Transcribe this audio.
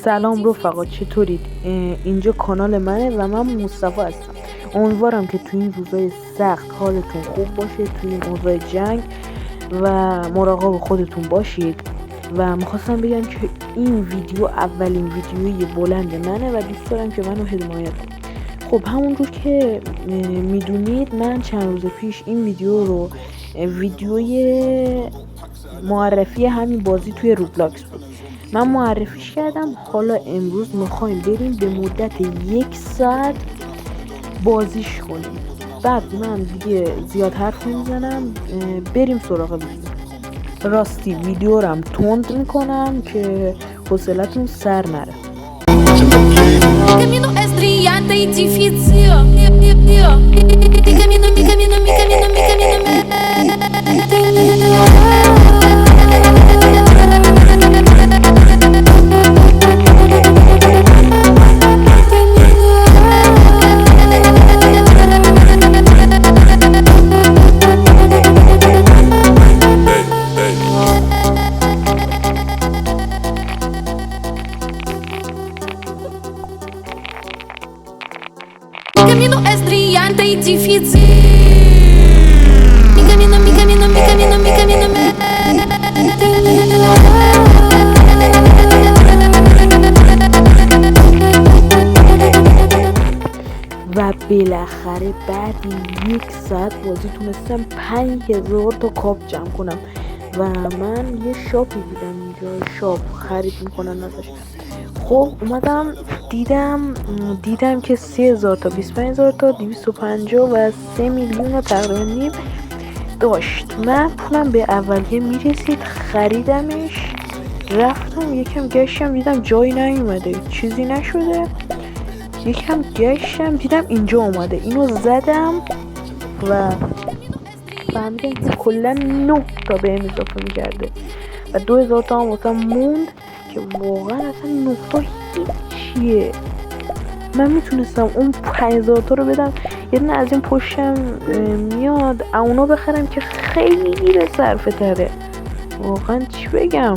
سلام رفقا، چطورید؟ اینجا کانال منه و من مصطفی هستم. امیدوارم که تو این روزای سخت حالتون خوب باشه، تو این اوضاع جنگ و مراقب خودتون باشید. و میخواستم بگم که این ویدیو اولین ویدیوی بلند منه و دوست دارم که منو حمایت کنید. خب همونجور که میدونید من چند روز پیش این ویدیوی معرفی همین بازی توی روبلاکس بود. من معرفیش کردم. حالا امروز میخوایم بریم به مدت 1 ساعت بازیش کنیم. بعد من دیگه زیاد حرف نمیزنم، بریم سراغ ویدیو. راستی ویدیو رم تند میکنم که حوصلتون سر نره. Caminho estriado e difícil. Caminho estriado e difícil. و بالاخره بعد 1 ساعت بازی تونستم 5000 تا کاپ جمع کنم و من یه شاپی دیدم اینجا، شاپ خرید میکنن ازش. خب اومدم دیدم که 3000 تا 25000 تا 250 و 3 میلیون تقریبا نیم داشت. من پولم به اولیه میرسید، خریدمش، رفتم یکم گشتم دیدم جایی نیومده، چیزی نشده. یکم گشتم دیدم اینجا اومده، اینو زدم و فهمیدم که کلا 9 تا به این اضافه میکرده و 2000 تا هم واسه موند که واقعا اصلا 9 تا هیچیه. من میتونستم اون 5000 تا رو بدم یه دونه از این پشتم میاد اونا بخرم که خیلی به صرفه تره. واقعا چی بگم.